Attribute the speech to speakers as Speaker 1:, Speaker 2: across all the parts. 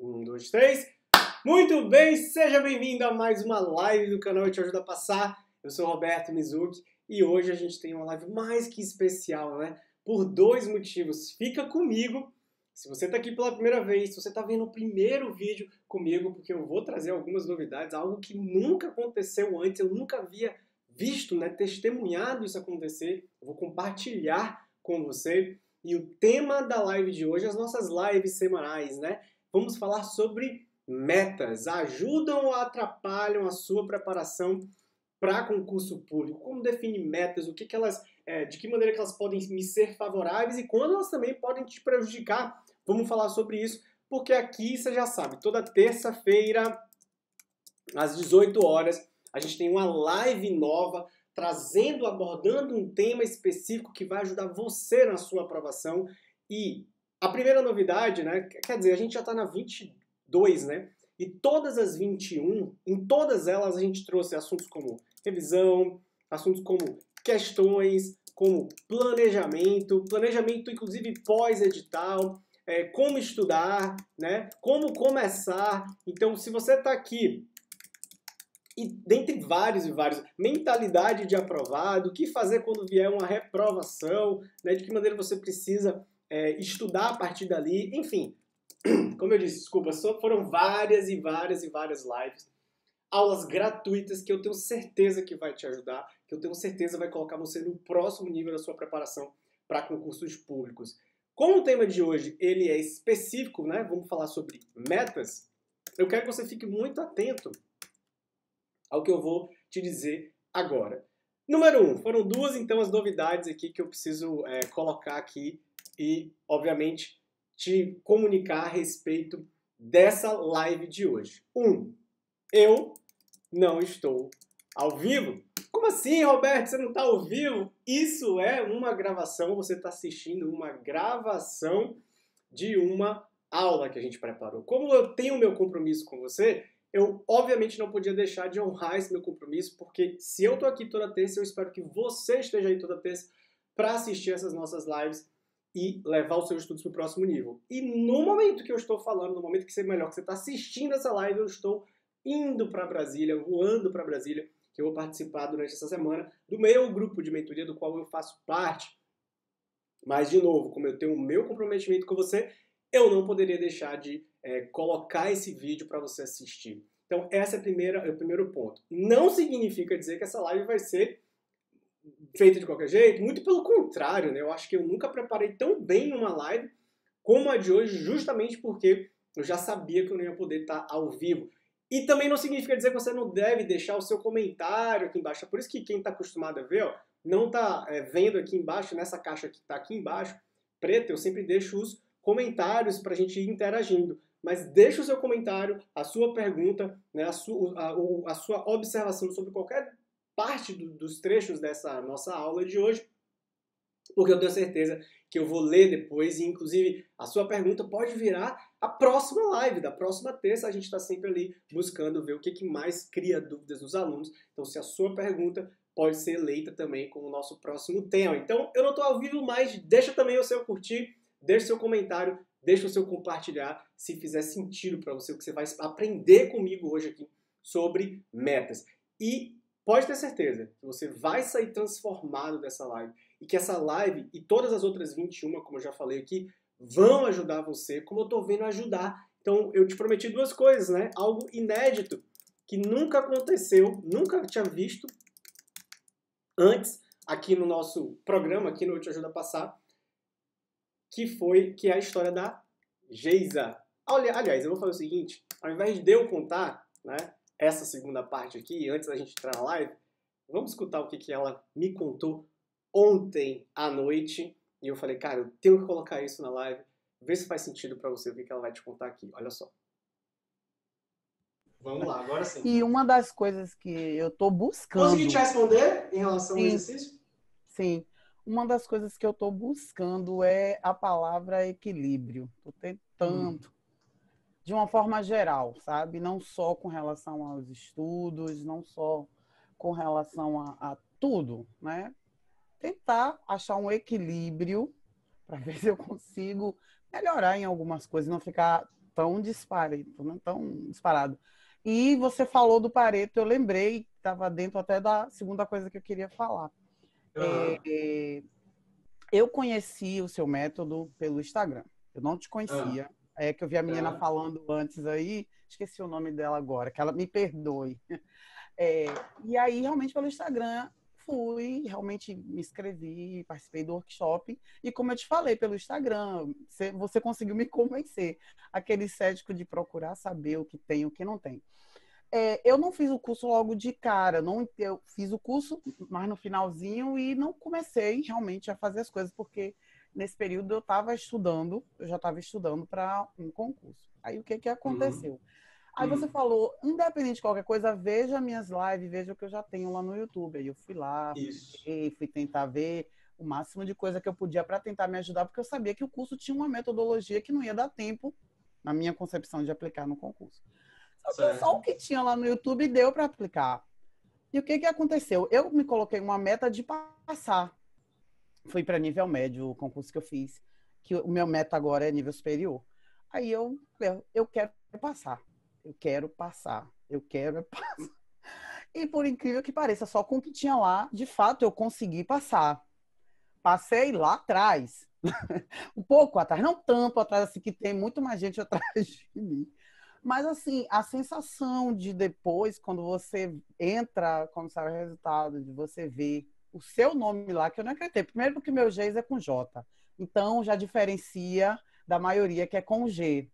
Speaker 1: Um, dois, três. Muito bem, seja bem-vindo a mais uma live do canal Eu Te Ajudo a Passar. Eu sou o Roberto Mizuki e hoje a gente tem uma live mais que especial, né? Por dois motivos. Fica comigo. Se você está aqui pela primeira vez, se você está vendo o primeiro vídeo comigo, porque eu vou trazer algumas novidades, algo que nunca aconteceu antes, eu nunca havia visto, né, testemunhado isso acontecer. Eu vou compartilhar com você. E o tema da live de hoje, as nossas lives semanais, né? Vamos falar sobre metas. Ajudam ou atrapalham a sua preparação para concurso público? Como definir metas? O que elas, de que maneira que elas podem me ser favoráveis e quando elas também podem te prejudicar? Vamos falar sobre isso, porque aqui você já sabe, toda terça-feira às 18 horas a gente tem uma live nova trazendo, abordando um tema específico que vai ajudar você na sua aprovação. E a primeira novidade, né, quer dizer, a gente já está na 22, né? E todas as 21, em todas elas a gente trouxe assuntos como revisão, assuntos como questões, como planejamento inclusive pós-edital, como estudar, né? Como começar. Então, se você está aqui e dentre vários e vários, mentalidade de aprovado, o que fazer quando vier uma reprovação, né, de que maneira você precisa estudar a partir dali, enfim, como eu disse, desculpa, foram várias e várias e várias lives, aulas gratuitas que eu tenho certeza que vai te ajudar, que eu tenho certeza vai colocar você no próximo nível da sua preparação para concursos públicos. Como o tema de hoje ele é específico, né, vamos falar sobre metas, eu quero que você fique muito atento ao que eu vou te dizer agora. Número 1, foram duas então as novidades aqui que eu preciso colocar aqui e, obviamente, te comunicar a respeito dessa live de hoje. 1, eu não estou ao vivo. Como assim, Roberto? Você não está ao vivo? Isso é uma gravação, você está assistindo uma gravação de uma aula que a gente preparou. Como eu tenho o meu compromisso com você, eu obviamente não podia deixar de honrar esse meu compromisso, porque se eu tô aqui toda terça, eu espero que você esteja aí toda terça para assistir essas nossas lives e levar os seus estudos para o próximo nível. E no momento que eu estou falando, no momento que você melhor, que você está assistindo essa live, eu estou indo para Brasília, voando para Brasília, que eu vou participar durante essa semana do meu grupo de mentoria, do qual eu faço parte. Mas, de novo, como eu tenho o meu comprometimento com você, eu não poderia deixar de colocar esse vídeo para você assistir. Então, esse é o primeiro ponto. Não significa dizer que essa live vai ser feita de qualquer jeito, muito pelo contrário, né? Eu acho que eu nunca preparei tão bem uma live como a de hoje, justamente porque eu já sabia que eu não ia poder estar ao vivo. E também não significa dizer que você não deve deixar o seu comentário aqui embaixo. É por isso que quem está acostumado a ver, ó, não está vendo aqui embaixo, nessa caixa que está aqui embaixo, preta, eu sempre deixo os comentários para a gente ir interagindo. Mas deixa o seu comentário, a sua pergunta, né, a sua observação sobre qualquer parte dos trechos dessa nossa aula de hoje, porque eu tenho certeza que eu vou ler depois e, inclusive, a sua pergunta pode virar a próxima live, da próxima terça. A gente está sempre ali buscando ver o que mais cria dúvidas nos alunos. Então, se a sua pergunta pode ser eleita também como o nosso próximo tema. Então, eu não estou ao vivo mais, deixa também o seu curtir, deixa o seu comentário, deixa o seu compartilhar, se fizer sentido para você, o que você vai aprender comigo hoje aqui sobre metas. E pode ter certeza que você vai sair transformado dessa live e que essa live e todas as outras 21, como eu já falei aqui, vão ajudar você, como eu estou vendo ajudar. Então, eu te prometi duas coisas, né? Algo inédito, que nunca aconteceu, nunca tinha visto antes aqui no nosso programa, aqui no Eu Te Ajudo a Passar, que é a história da Geisa. Aliás, eu vou fazer o seguinte, ao invés de eu contar, né, essa segunda parte aqui, antes da gente entrar na live, vamos escutar o que ela me contou ontem à noite. E eu falei, cara, eu tenho que colocar isso na live, ver se faz sentido pra você o que ela vai te contar aqui. Olha só. Vamos lá, agora sim.
Speaker 2: E uma das coisas que eu tô buscando...
Speaker 1: Consegui te responder em relação ao exercício?
Speaker 2: Sim. Uma das coisas que eu tô buscando é a palavra equilíbrio. Tô tentando, de uma forma geral, sabe? Não só com relação aos estudos, não só com relação a tudo, né? Tentar achar um equilíbrio para ver se eu consigo melhorar em algumas coisas, não ficar tão disparado, né? Tão disparado. E você falou do Pareto, eu lembrei, estava dentro até da segunda coisa que eu queria falar.
Speaker 1: Aham.
Speaker 2: Eu conheci o seu método pelo Instagram. Eu não te
Speaker 1: Ah,
Speaker 2: conhecia. É que eu vi a menina
Speaker 1: tá.
Speaker 2: falando antes aí, esqueci o nome dela agora, que ela me perdoe. E aí, realmente, pelo Instagram, fui, realmente me inscrevi, participei do workshop. E como eu te falei, pelo Instagram, você conseguiu me convencer. Aquele cético de procurar saber o que tem e o que não tem. Eu não fiz o curso logo de cara, não, eu fiz o curso mais no finalzinho e não comecei realmente a fazer as coisas, porque nesse período eu já estava estudando para um concurso. Aí o que que
Speaker 1: Uhum.
Speaker 2: aconteceu? Aí você
Speaker 1: Hum.
Speaker 2: falou, independente de qualquer coisa, veja minhas lives, veja o que eu já tenho lá no YouTube. Aí eu fui lá,
Speaker 1: Isso.
Speaker 2: fui tentar ver o máximo de coisa que eu podia para tentar me ajudar, porque eu sabia que o curso tinha uma metodologia que não ia dar tempo, na minha concepção, de aplicar no concurso. Só que só o
Speaker 1: Certo.
Speaker 2: que tinha lá no YouTube deu para aplicar. E o que que aconteceu? Eu me coloquei uma meta de passar. Fui para nível médio o concurso que eu fiz, que o meu meta agora é nível superior. Aí eu quero passar. Eu quero passar. Eu quero passar. E por incrível que pareça, só com o que tinha lá, de fato eu consegui passar. Passei lá atrás, um pouco atrás, não tanto atrás assim que tem muito mais gente atrás de mim. Mas, assim, a sensação de depois, quando você entra, quando sai o resultado, de você ver o seu nome lá, que eu não acreditei. Primeiro porque meu Geis é com J. Então, já diferencia da maioria que é com G.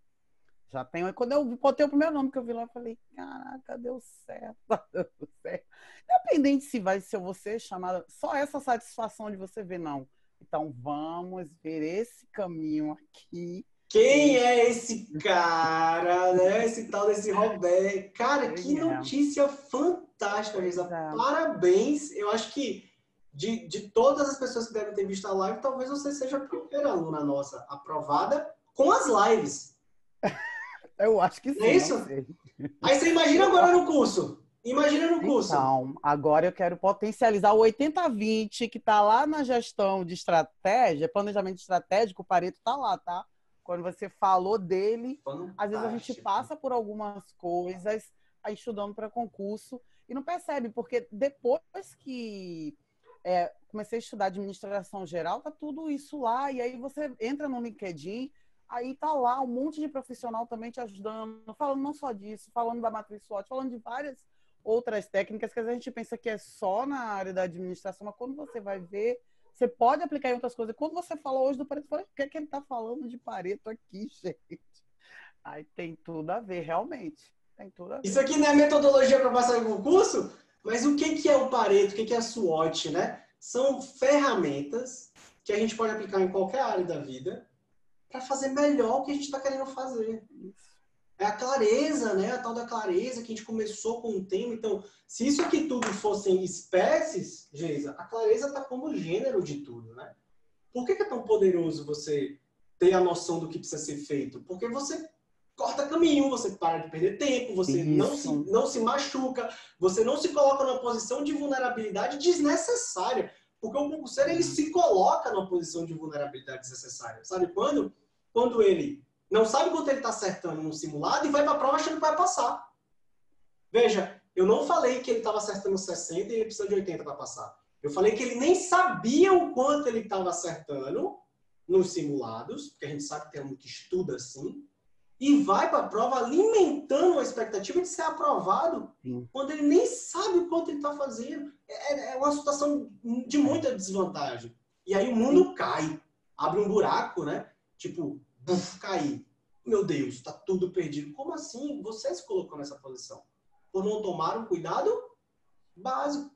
Speaker 2: Já tem. Quando eu botei o primeiro nome que eu vi lá, eu falei, caraca, deu certo, deu certo. Independente se vai ser você chamada, só essa satisfação de você ver, não. Então, vamos ver esse caminho aqui.
Speaker 1: Quem
Speaker 2: Ele,
Speaker 1: é esse cara, né? Esse tal desse Roberto. Cara, que
Speaker 2: ele é.
Speaker 1: notícia fantástica,
Speaker 2: Pois
Speaker 1: Geisa.
Speaker 2: é.
Speaker 1: Parabéns. Eu acho que de todas as pessoas que devem ter visto a live, talvez você seja a primeira aluna nossa aprovada com as lives.
Speaker 2: Eu acho que
Speaker 1: Não é
Speaker 2: sim, não
Speaker 1: isso?
Speaker 2: sei.
Speaker 1: Aí você imagina
Speaker 2: Eu
Speaker 1: agora
Speaker 2: acho.
Speaker 1: no curso. Imagina no curso.
Speaker 2: Então, agora eu quero potencializar o 80-20 que está lá na gestão de estratégia, planejamento estratégico, o Pareto está lá, tá? Quando você falou dele, às vezes a gente
Speaker 1: Fantástico.
Speaker 2: passa por algumas coisas aí estudando para concurso e não percebe, porque depois que comecei a estudar administração geral, tá tudo isso lá, e aí você entra no LinkedIn, aí tá lá um monte de profissional também te ajudando, falando não só disso, falando da matriz SWOT, falando de várias outras técnicas que a gente pensa que é só na área da administração, mas quando você vai ver, você pode aplicar em outras coisas. Quando você falou hoje do Pareto, eu falei, o que é que ele está falando de Pareto aqui, gente? Aí tem tudo a ver, realmente. Tem tudo a
Speaker 1: Isso
Speaker 2: ver.
Speaker 1: aqui não é metodologia para passar em concurso, mas o que é o Pareto, o que é a SWOT, né? São ferramentas que a gente pode aplicar em qualquer área da vida para fazer melhor o que a gente está querendo fazer.
Speaker 2: Isso.
Speaker 1: É a clareza, né? A tal da clareza que a gente começou com o tema. Então, se isso aqui tudo fossem espécies, Geisa, a clareza está como gênero de tudo, né? Por que é tão poderoso você ter a noção do que precisa ser feito? Porque você corta caminho, você para de perder tempo, você
Speaker 2: Isso.
Speaker 1: não se machuca, você não se coloca numa posição de vulnerabilidade desnecessária. Porque o concurseiro, ele se coloca numa posição de vulnerabilidade desnecessária. Sabe quando? Quando ele não sabe quanto ele está acertando no simulado e vai para a prova achando que vai passar. Veja, eu não falei que ele estava acertando 60 e ele precisa de 80 para passar. Eu falei que ele nem sabia o quanto ele estava acertando nos simulados, porque a gente sabe que tem um que estuda assim, e vai para a prova alimentando a expectativa de ser aprovado,
Speaker 2: Sim.
Speaker 1: quando ele nem sabe o quanto ele está fazendo. É uma situação de
Speaker 2: É.
Speaker 1: muita desvantagem. E aí o
Speaker 2: Sim.
Speaker 1: mundo cai, abre um buraco, né? Tipo, buf, cair. Meu Deus, está tudo perdido. Como assim? Você se colocou nessa posição? Por não tomar um cuidado básico.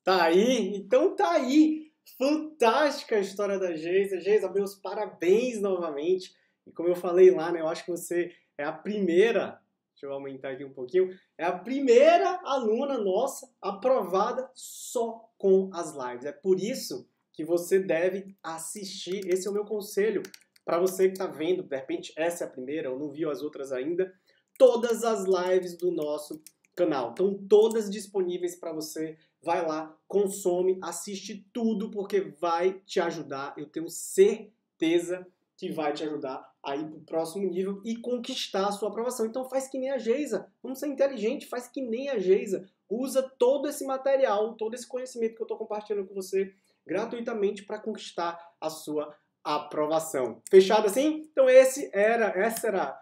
Speaker 1: Tá aí? Então tá aí. Fantástica a história da Geisa. Geisa, meus parabéns novamente. E como eu falei lá, né, eu acho que você é a primeira, deixa eu aumentar aqui um pouquinho, é a primeira aluna nossa aprovada só com as lives. É por isso que você deve assistir. Esse é o meu conselho para você que está vendo, de repente essa é a primeira, ou não viu as outras ainda, todas as lives do nosso canal. Estão todas disponíveis para você. Vai lá, consome, assiste tudo, porque vai te ajudar. Eu tenho certeza que vai te ajudar a ir para o próximo nível e conquistar a sua aprovação. Então faz que nem a Geisa, vamos ser inteligente, faz que nem a Geisa. Usa todo esse material, todo esse conhecimento que eu estou compartilhando com você gratuitamente para conquistar a sua aprovação. Fechado assim? Então era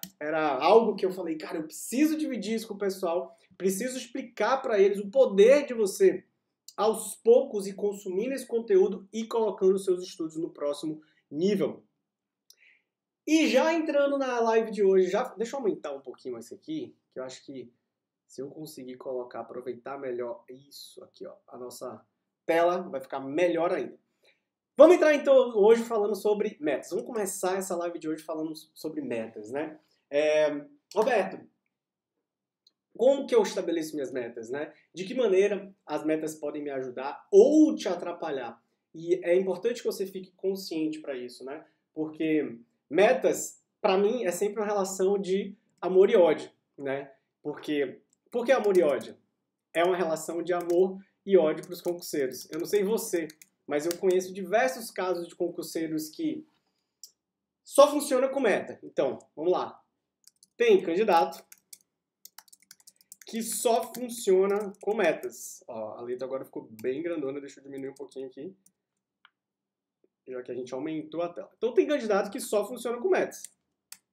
Speaker 1: algo que eu falei, cara, eu preciso dividir isso com o pessoal, preciso explicar para eles o poder de você, aos poucos, ir consumindo esse conteúdo e colocando seus estudos no próximo nível. E já entrando na live de hoje, deixa eu aumentar um pouquinho esse aqui, que eu acho que se eu conseguir colocar, aproveitar melhor isso aqui, ó, a nossa tela vai ficar melhor ainda. Vamos entrar então hoje falando sobre metas. Vamos começar essa live de hoje falando sobre metas, né? Roberto, como que eu estabeleço minhas metas, né? De que maneira as metas podem me ajudar ou te atrapalhar? E é importante que você fique consciente para isso, né? Porque metas, para mim, é sempre uma relação de amor e ódio, né? Por que amor e ódio? É uma relação de amor e ódio para os concurseiros. Eu não sei você, mas eu conheço diversos casos de concurseiros que só funciona com meta. Então, vamos lá. Tem candidato que só funciona com metas. Ó, a letra agora ficou bem grandona, deixa eu diminuir um pouquinho aqui, já que a gente aumentou a tela. Então tem candidato que só funciona com metas.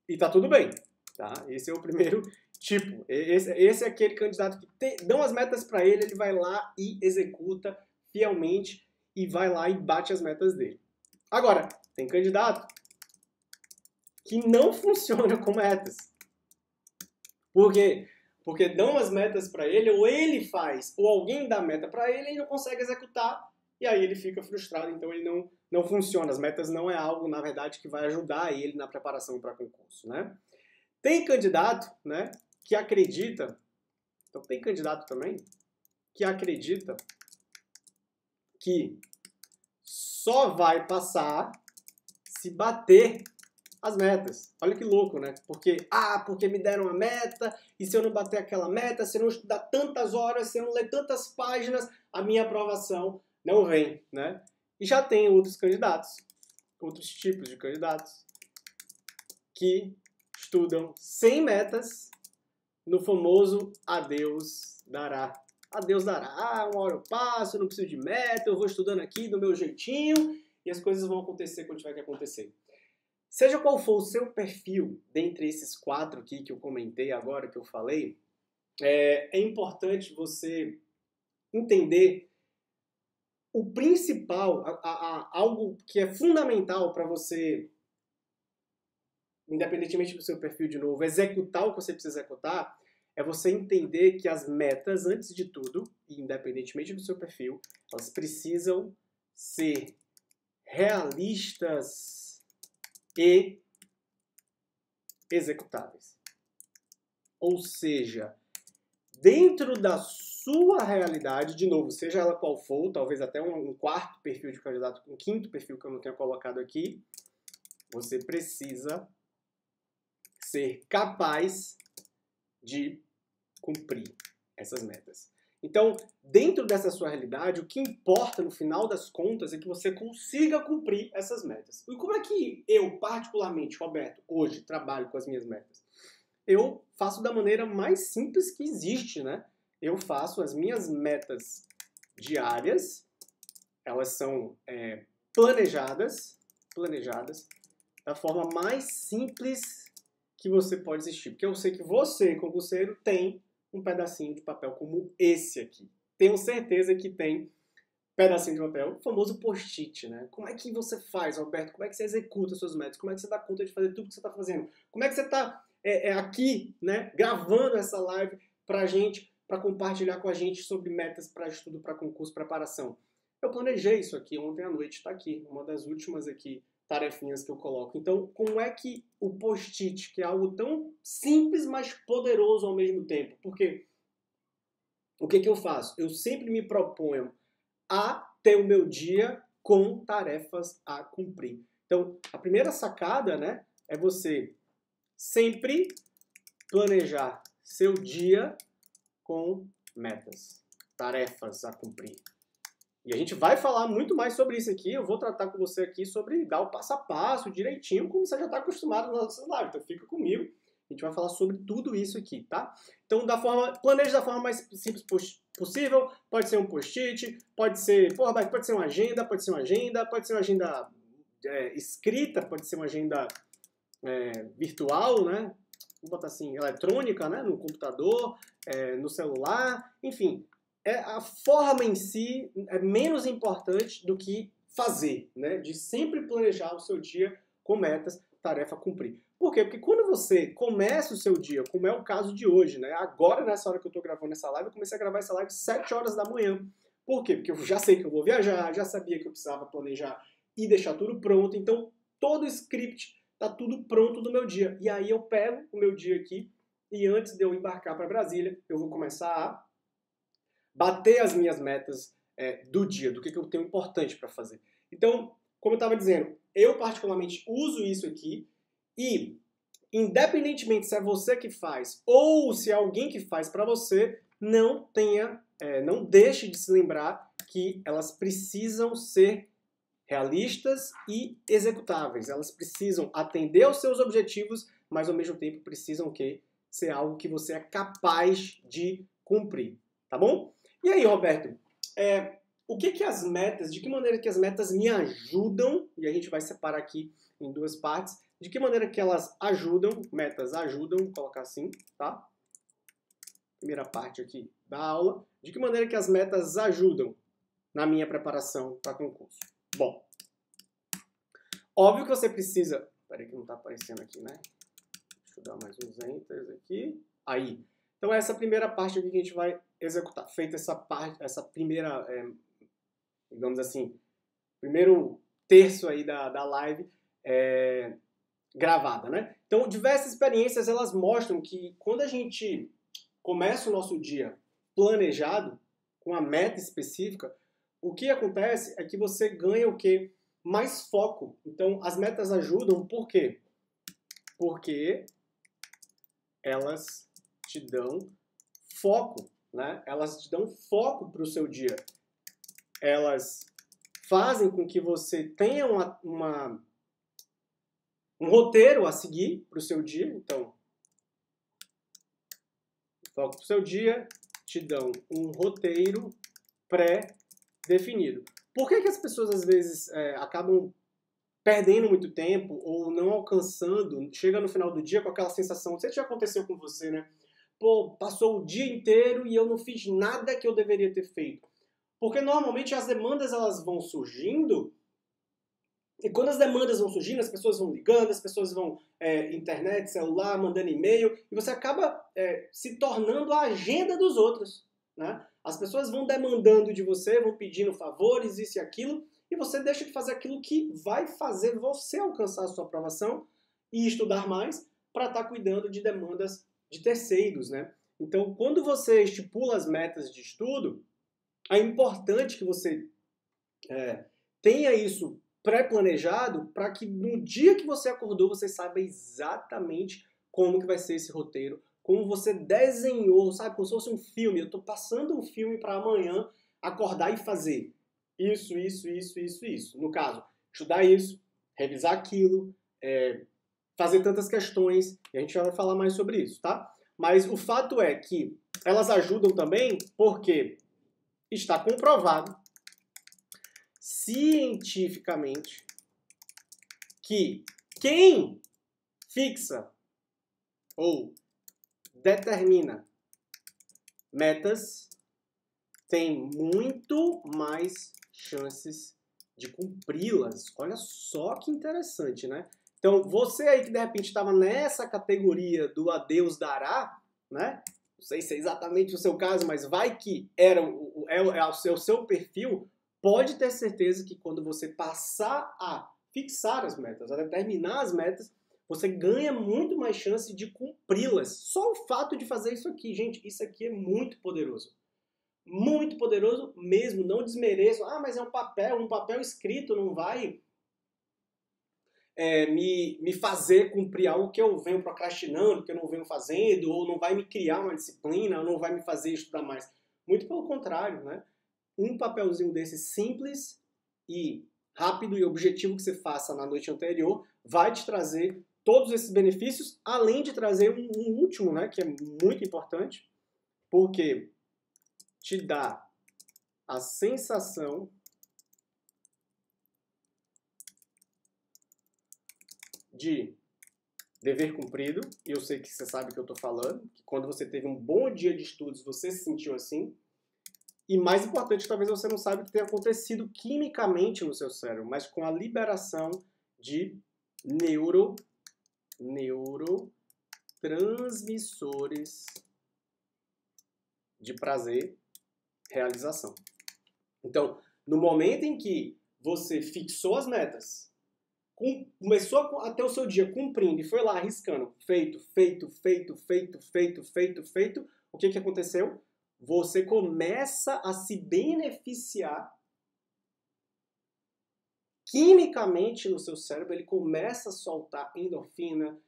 Speaker 1: E tá tudo bem, tá? Esse é o primeiro tipo. Esse é aquele candidato que dão as metas para ele, ele vai lá e executa fielmente e vai lá e bate as metas dele. Agora, tem candidato que não funciona com metas. Por quê? Porque dão as metas para ele, ou ele faz, ou alguém dá meta para ele e não consegue executar, e aí ele fica frustrado, então ele não funciona. As metas não é algo, na verdade, que vai ajudar ele na preparação para concurso, né? Tem candidato, né, que acredita, então tem candidato também, que acredita que só vai passar se bater as metas. Olha que louco, né? Porque me deram uma meta, e se eu não bater aquela meta, se eu não estudar tantas horas, se eu não ler tantas páginas, a minha aprovação não vem, né? E já tem outros candidatos, outros tipos de candidatos, que estudam sem metas no famoso a Deus dará. A Deus dará, uma hora eu passo, eu não preciso de meta, eu vou estudando aqui do meu jeitinho, e as coisas vão acontecer quando tiver que acontecer. Seja qual for o seu perfil, dentre esses 4 aqui que eu comentei agora, que eu falei, é importante você entender o principal, algo que é fundamental para você, independentemente do seu perfil, de novo, executar o que você precisa executar, é você entender que as metas, antes de tudo, e independentemente do seu perfil, elas precisam ser realistas e executáveis. Ou seja, dentro da sua realidade, de novo, seja ela qual for, talvez até um 4º perfil de candidato, um 5º perfil que eu não tenha colocado aqui, você precisa ser capaz de cumprir essas metas. Então, dentro dessa sua realidade, o que importa no final das contas é que você consiga cumprir essas metas. E como é que eu, particularmente, Roberto, hoje trabalho com as minhas metas? Eu faço da maneira mais simples que existe, né? Eu faço as minhas metas diárias, elas são planejadas da forma mais simples que você pode existir. Porque eu sei que você, concurseiro, tem um pedacinho de papel como esse aqui. Tenho certeza que tem pedacinho de papel, o famoso post-it, né? Como é que você faz, Roberto? Como é que você executa suas metas? Como é que você dá conta de fazer tudo que você está fazendo? Como é que você está aqui, né, gravando essa live pra gente, para compartilhar com a gente sobre metas para estudo, para concurso, preparação? Eu planejei isso aqui ontem à noite, está aqui, uma das últimas aqui tarefinhas que eu coloco. Então, como é que o post-it, que é algo tão simples, mas poderoso ao mesmo tempo? Porque o que eu faço? Eu sempre me proponho a ter o meu dia com tarefas a cumprir. Então, a primeira sacada, né, é você sempre planejar seu dia com metas, tarefas a cumprir. E a gente vai falar muito mais sobre isso aqui. Eu vou tratar com você aqui sobre dar o passo a passo, direitinho, como você já está acostumado nas nossas lives. Então fica comigo. A gente vai falar sobre tudo isso aqui, tá? Então, planeje da forma mais simples possível. Pode ser um post-it, pode ser uma agenda, pode ser uma agenda escrita, pode ser uma agenda virtual, né? Vou botar assim, eletrônica, né? No computador, no celular, enfim. A forma em si é menos importante do que fazer, né? De sempre planejar o seu dia com metas, tarefa a cumprir. Por quê? Porque quando você começa o seu dia, como é o caso de hoje, né? Agora, nessa hora que eu estou gravando essa live, eu comecei a gravar essa live às 7 horas da manhã. Por quê? Porque eu já sei que eu vou viajar, já sabia que eu precisava planejar e deixar tudo pronto. Então, todo o script tá tudo pronto no meu dia. E aí eu pego o meu dia aqui e antes de eu embarcar para Brasília, eu vou começar a bater as minhas metas do dia, do que eu tenho importante para fazer. Então, como eu estava dizendo, eu particularmente uso isso aqui e, independentemente se é você que faz ou se é alguém que faz para você, não deixe de se lembrar que elas precisam ser realistas e executáveis. Elas precisam atender aos seus objetivos, mas ao mesmo tempo precisam ser algo que você é capaz de cumprir, tá bom? E aí, Roberto, de que maneira que as metas me ajudam, e a gente vai separar aqui em duas partes, de que maneira que elas ajudam, metas ajudam, vou colocar assim, tá? Primeira parte aqui da aula, de que maneira que as metas ajudam na minha preparação para concurso. Bom, óbvio que você precisa... Peraí que não está aparecendo aqui, né? Deixa eu dar mais uns enters aqui. Aí. Então essa primeira parte aqui que a gente vai executar. Feita essa primeira, digamos assim, primeiro terço aí da live gravada, né? Então diversas experiências elas mostram que quando a gente começa o nosso dia planejado, com a meta específica, o que acontece é que você ganha o quê? Mais foco. Então as metas ajudam, por quê? Porque elas te dão foco, né? Elas te dão foco para o seu dia. Elas fazem com que você tenha um roteiro a seguir para o seu dia. Então, foco para o seu dia, te dão um roteiro pré-definido. Por que as pessoas às vezes acabam perdendo muito tempo ou não alcançando, chega no final do dia com aquela sensação, não sei se já aconteceu com você, né? Pô, passou o dia inteiro e eu não fiz nada que eu deveria ter feito. Porque normalmente as demandas elas vão surgindo e quando as demandas vão surgindo, as pessoas vão ligando, as pessoas vão internet, celular, mandando e-mail e você acaba se tornando a agenda dos outros, né? As pessoas vão demandando de você, vão pedindo favores, isso e aquilo, e você deixa de fazer aquilo que vai fazer você alcançar a sua aprovação e estudar mais para estar cuidando de demandas de terceiros, né? Então, quando você estipula as metas de estudo, é importante que você tenha isso pré-planejado para que no dia que você acordou você saiba exatamente como que vai ser esse roteiro, como você desenhou, sabe? Como se fosse um filme. Eu estou passando um filme para amanhã acordar e fazer isso. No caso, estudar isso, revisar aquilo, fazer tantas questões, e a gente já vai falar mais sobre isso, tá? Mas o fato é que elas ajudam também porque está comprovado cientificamente que quem fixa ou determina metas tem muito mais chances de cumpri-las. Olha só que interessante, né? Então, você aí que de repente estava nessa categoria do a Deus dará, né? Não sei se é exatamente o seu caso, mas vai que é o seu perfil, pode ter certeza que quando você passar a fixar as metas, a determinar as metas, você ganha muito mais chance de cumpri-las. Só o fato de fazer isso aqui, gente, isso aqui é muito poderoso. Muito poderoso mesmo, não desmereço. Ah, mas é um papel escrito não vai me fazer cumprir algo que eu venho procrastinando, que eu não venho fazendo, ou não vai me criar uma disciplina, ou não vai me fazer estudar mais. Muito pelo contrário, né? um papelzinho desse simples e rápido e objetivo que você faça na noite anterior vai te trazer todos esses benefícios, além de trazer um último, né, que é muito importante, porque te dá a sensação de dever cumprido, e eu sei que você sabe o que eu estou falando, que quando você teve um bom dia de estudos, você se sentiu assim, e mais importante, talvez você não saiba o que tem acontecido quimicamente no seu cérebro, mas com a liberação de neurotransmissores de prazer, realização. Então, no momento em que você fixou as metas, começou a ter o seu dia cumprindo e foi lá arriscando, feito, o que aconteceu? Você começa a se beneficiar quimicamente no seu cérebro, ele começa a soltar endorfina,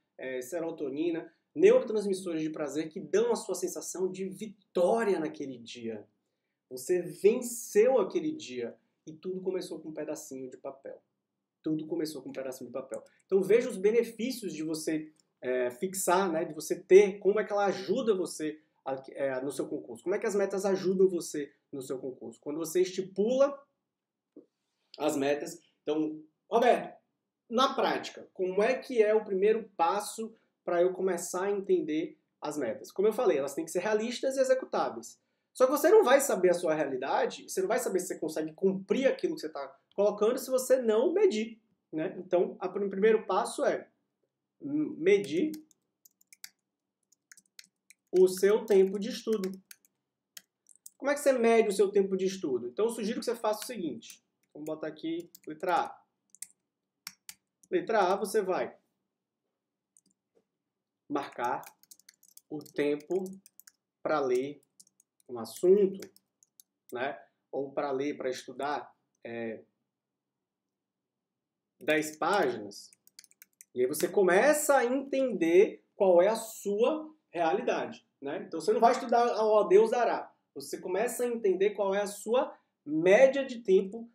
Speaker 1: serotonina, neurotransmissores de prazer que dão a sua sensação de vitória naquele dia. Você venceu aquele dia e tudo começou com um pedacinho de papel. Tudo começou com um pedacinho de papel. Então veja os benefícios de você fixar, né, de você ter, como é que ela ajuda você no seu concurso. Como é que as metas ajudam você no seu concurso? Quando você estipula as metas. Então, Roberto, na prática, como é que é o primeiro passo para eu começar a entender as metas? Como eu falei, elas têm que ser realistas e executáveis. Só que você não vai saber a sua realidade, você não vai saber se você consegue cumprir aquilo que você está colocando se você não medir, né? Então, o primeiro passo é medir o seu tempo de estudo. Como é que você mede o seu tempo de estudo? Então, eu sugiro que você faça o seguinte. Vamos botar aqui letra A. Letra A, você vai marcar o tempo para ler um assunto, né? Ou para ler, para estudar 10 páginas. E aí você começa a entender qual é a sua realidade, né? Então você não vai estudar ao Deus dará. Você começa a entender qual é a sua média de tempo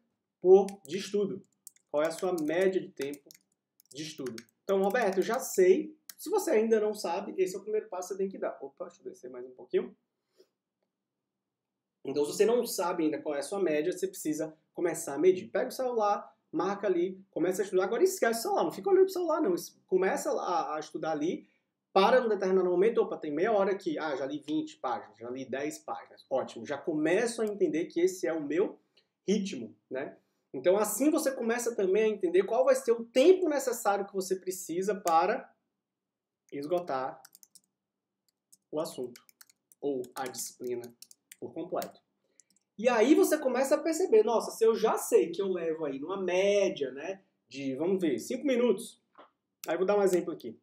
Speaker 1: de estudo. Qual é a sua média de tempo de estudo? Então, Roberto, eu já sei. Se você ainda não sabe, esse é o primeiro passo que você tem que dar. Opa, deixa eu descer mais um pouquinho. Então, se você não sabe ainda qual é a sua média, você precisa começar a medir. Pega o celular, marca ali, começa a estudar. Agora esquece o celular, não fica olhando pro celular, não. Começa a estudar ali, para num determinado momento, opa, tem meia hora aqui, já li 20 páginas, já li 10 páginas. Ótimo, já começo a entender que esse é o meu ritmo, né? Então, assim você começa também a entender qual vai ser o tempo necessário que você precisa para esgotar o assunto ou a disciplina por completo. E aí você começa a perceber, nossa, se eu já sei que eu levo aí numa média, né, de, vamos ver, 5 minutos. Aí eu vou dar um exemplo aqui.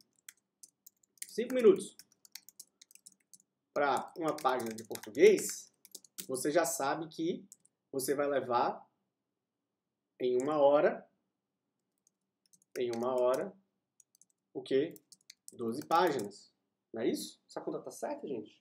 Speaker 1: 5 minutos para uma página de português, você já sabe que você vai levar em uma hora, o quê? 12 páginas. Não é isso? Essa conta tá certa, gente?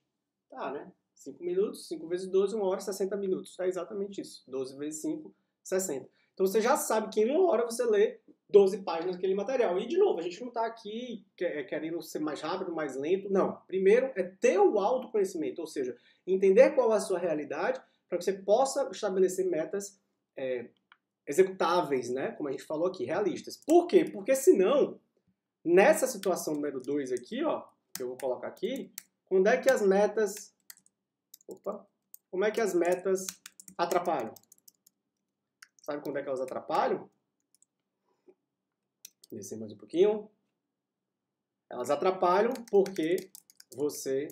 Speaker 1: Tá, né? 5 minutos, 5 vezes 12, 1 hora, 60 minutos. É exatamente isso. 12 vezes 5, 60. Então você já sabe que em 1 hora você lê 12 páginas daquele material. E, de novo, a gente não está aqui querendo ser mais rápido, mais lento. Não. Primeiro é ter o autoconhecimento, ou seja, entender qual é a sua realidade para que você possa estabelecer metas executáveis, né? Como a gente falou aqui, realistas. Por quê? Porque senão, nessa situação número 2 aqui, ó, que eu vou colocar aqui, quando é que as metas... como é que as metas atrapalham? Sabe quando é que elas atrapalham? Descer mais um pouquinho. Elas atrapalham porque você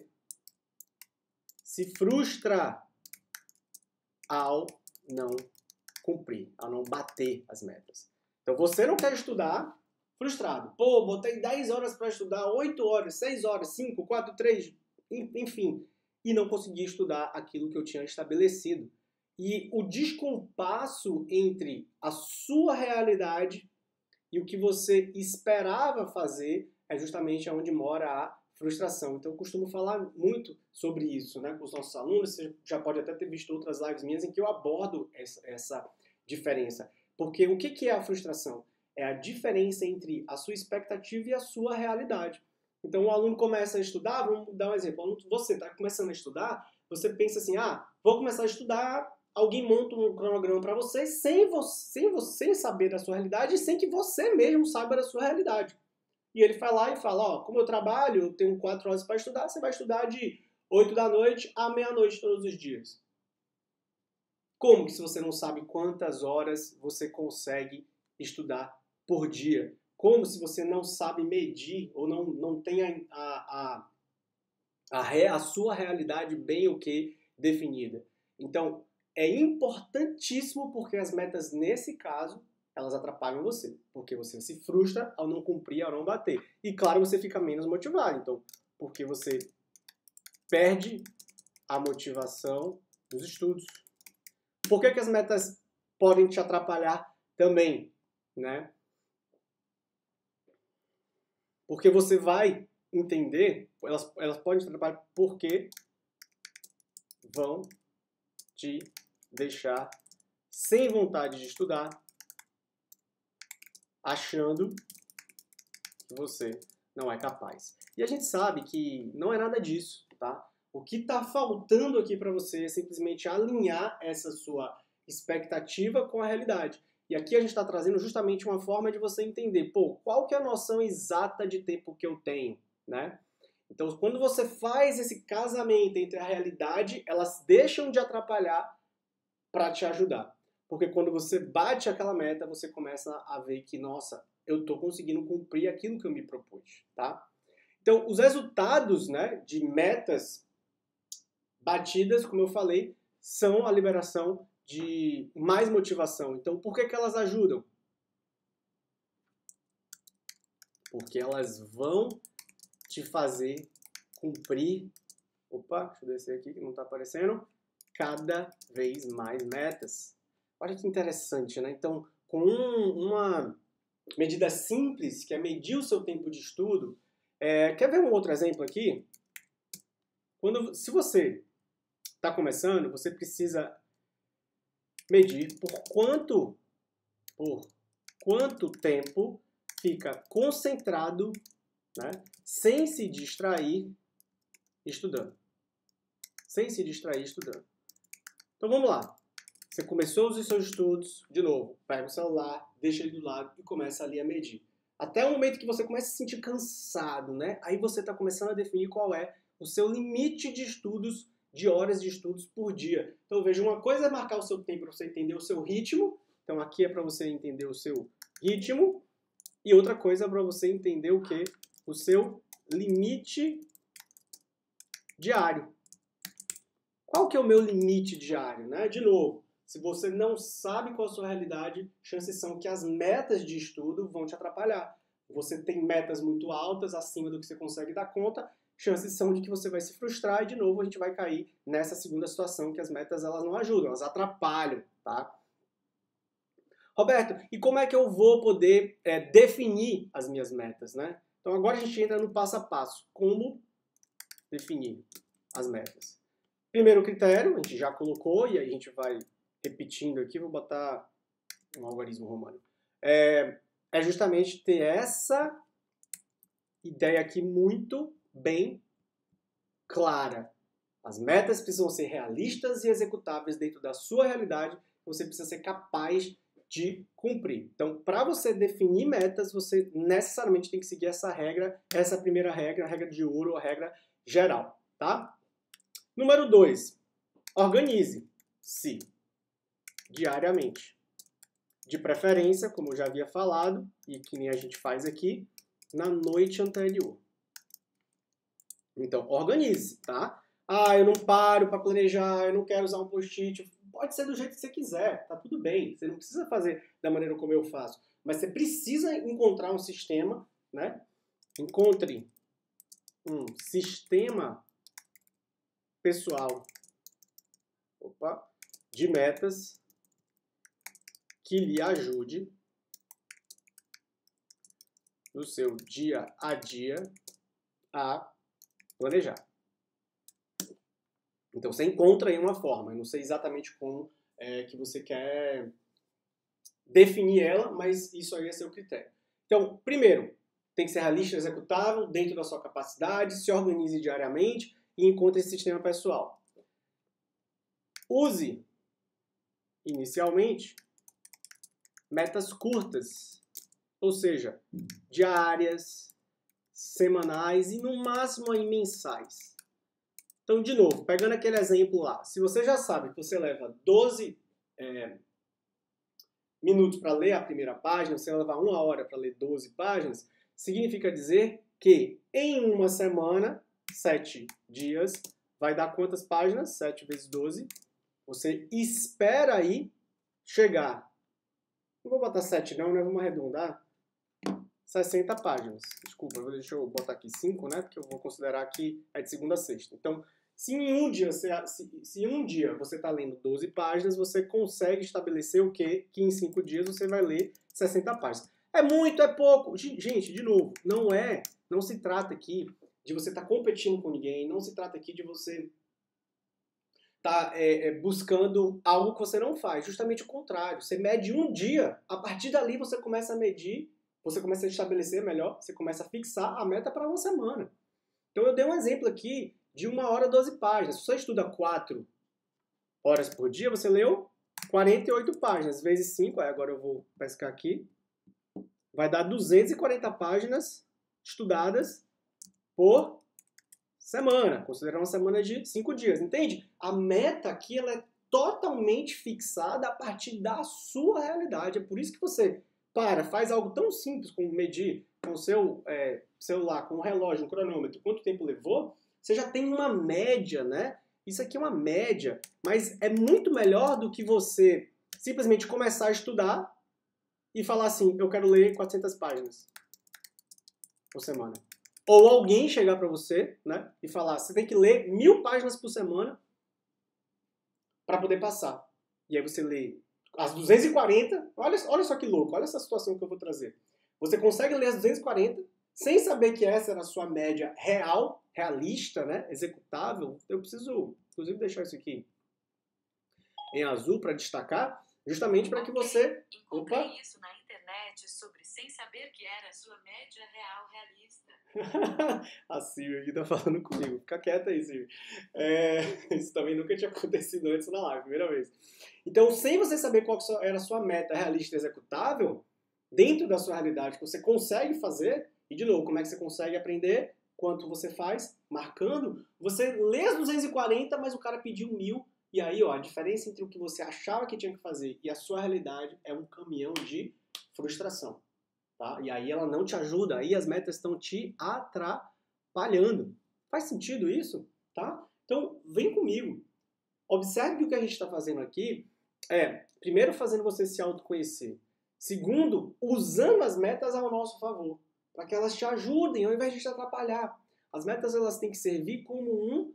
Speaker 1: se frustra ao não cumprir, ao não bater as metas. Então você não quer estudar frustrado. Pô, botei 10 horas para estudar, 8 horas, 6 horas, 5, 4, 3, enfim, e não consegui estudar aquilo que eu tinha estabelecido. E o descompasso entre a sua realidade e o que você esperava fazer é justamente onde mora a frustração. Então eu costumo falar muito sobre isso, né, com os nossos alunos. Você já pode até ter visto outras lives minhas em que eu abordo essa diferença. Porque o que é a frustração? É a diferença entre a sua expectativa e a sua realidade. Então o aluno começa a estudar, vamos dar um exemplo, você está começando a estudar, você pensa assim, vou começar a estudar, alguém monta um cronograma para você sem você saber da sua realidade e sem que você mesmo saiba da sua realidade. E ele vai lá e fala, como eu trabalho, eu tenho 4 horas para estudar, você vai estudar de 8 da noite à meia-noite todos os dias. Como que se você não sabe quantas horas você consegue estudar por dia? Como se você não sabe medir ou não tem a sua realidade bem definida? Então, é importantíssimo porque as metas, nesse caso, elas atrapalham você. Porque você se frustra ao não cumprir, ao não bater. E, claro, você fica menos motivado. Então, porque você perde a motivação dos estudos. Por que as metas podem te atrapalhar também, né? Porque você vai entender, elas podem te atrapalhar porque vão te deixar sem vontade de estudar, achando que você não é capaz. E a gente sabe que não é nada disso, tá? O que está faltando aqui para você é simplesmente alinhar essa sua expectativa com a realidade. E aqui a gente está trazendo justamente uma forma de você entender, qual que é a noção exata de tempo que eu tenho, né? Então, quando você faz esse casamento entre a realidade, elas deixam de atrapalhar para te ajudar. Porque quando você bate aquela meta, você começa a ver que, nossa, eu estou conseguindo cumprir aquilo que eu me propus, tá? Então, os resultados, né, de metas batidas, como eu falei, são a liberação de mais motivação. Então, por que elas ajudam? Porque elas vão te fazer cumprir, deixa eu descer aqui que não está aparecendo, cada vez mais metas. Olha que interessante, né? Então, com uma medida simples, que é medir o seu tempo de estudo, quer ver um outro exemplo aqui? Se você está começando, você precisa medir por quanto tempo fica concentrado, né, sem se distrair estudando. Sem se distrair estudando. Então vamos lá. Você começou os seus estudos, de novo, pega o celular, deixa ele do lado e começa ali a medir. Até o momento que você começa a se sentir cansado, né? Aí você está começando a definir qual é o seu limite de estudos, de horas de estudos por dia. Então veja, uma coisa é marcar o seu tempo para você entender o seu ritmo. Então aqui é para você entender o seu ritmo. E outra coisa é para você entender o quê? O seu limite diário. Qual que é o meu limite diário, né? De novo, se você não sabe qual é a sua realidade, chances são que as metas de estudo vão te atrapalhar. Você tem metas muito altas, acima do que você consegue dar conta, chances são de que você vai se frustrar e, de novo, a gente vai cair nessa segunda situação que as metas elas não ajudam, elas atrapalham, tá? Roberto, e como é que eu vou poder definir as minhas metas, né? Então agora a gente entra no passo a passo. Como definir as metas? Primeiro critério, a gente já colocou, e aí a gente vai repetindo aqui, vou botar um algarismo romano. É justamente ter essa ideia aqui muito bem clara. As metas precisam ser realistas e executáveis dentro da sua realidade, você precisa ser capaz de cumprir. Então, para você definir metas, você necessariamente tem que seguir essa regra, essa primeira regra, a regra de ouro, a regra geral, tá? Número 2, organize-se diariamente. De preferência, como eu já havia falado, e que nem a gente faz aqui, na noite anterior. Então, organize, tá? Eu não paro para planejar, eu não quero usar um post-it. Pode ser do jeito que você quiser, tá tudo bem. Você não precisa fazer da maneira como eu faço. Mas você precisa encontrar um sistema, né? Encontre um sistema pessoal de metas que lhe ajude no seu dia a dia a planejar. Então você encontra aí uma forma. Eu não sei exatamente como que você quer definir ela, mas isso aí é seu critério. Então, primeiro, tem que ser realista, executável, dentro da sua capacidade, se organize diariamente e encontre esse sistema pessoal. Use, inicialmente, metas curtas, ou seja, diárias, semanais e no máximo aí mensais. Então, de novo, pegando aquele exemplo lá, se você já sabe que você leva 12 minutos para ler a primeira página, você vai levar 1 hora para ler 12 páginas, significa dizer que em uma semana, 7 dias, vai dar quantas páginas? 7 vezes 12. Você espera aí chegar. Não vou botar 7 não, né? Vamos arredondar. 60 páginas. Desculpa, deixa eu botar aqui 5, né? Porque eu vou considerar que é de segunda a sexta. Então, se em um dia você está lendo 12 páginas, você consegue estabelecer o quê? Que em 5 dias você vai ler 60 páginas. É muito, é pouco. Gente, de novo, não se trata aqui de você estar competindo com ninguém, não se trata aqui de você estar buscando algo que você não faz. Justamente o contrário. Você mede um dia, a partir dali você começa a medir, você começa a estabelecer melhor, você começa a fixar a meta para uma semana. Então eu dei um exemplo aqui de 1 hora 12 páginas. Se você estuda 4 horas por dia, você leu 48 páginas, vezes 5, agora eu vou pescar aqui, vai dar 240 páginas estudadas por semana, considerando uma semana de 5 dias, entende? A meta aqui ela é totalmente fixada a partir da sua realidade. É por isso que você faz algo tão simples como medir com o seu celular, com o relógio, um cronômetro, quanto tempo levou, você já tem uma média, né? Isso aqui é uma média, mas é muito melhor do que você simplesmente começar a estudar e falar assim, eu quero ler 400 páginas por semana. Ou alguém chegar para você, né, e falar, você tem que ler 1000 páginas por semana para poder passar. E aí você lê as 240, olha só que louco, olha essa situação que eu vou trazer. Você consegue ler as 240 sem saber que essa era a sua média real, realista, né, executável. Eu preciso, inclusive, deixar isso aqui em azul para destacar, justamente para que você...
Speaker 3: Encontrei isso na internet sobre sem saber que era a sua média real realista.
Speaker 1: A Silvia aqui tá falando comigo. Fica quieta aí, Silvia. Isso também nunca tinha acontecido antes na live, primeira vez. Então, sem você saber qual era a sua meta realista e executável, dentro da sua realidade, que você consegue fazer, e de novo, como é que você consegue aprender? Quanto você faz? Marcando. Você lê as 240, mas o cara pediu 1000. E aí, ó, a diferença entre o que você achava que tinha que fazer e a sua realidade é um caminhão de frustração. Tá? E aí ela não te ajuda, aí as metas estão te atrapalhando. Faz sentido isso? Tá? Então, vem comigo. Observe que o que a gente está fazendo aqui é, primeiro, fazendo você se autoconhecer. Segundo, usando as metas ao nosso favor, para que elas te ajudem, ao invés de te atrapalhar. As metas elas têm que servir como um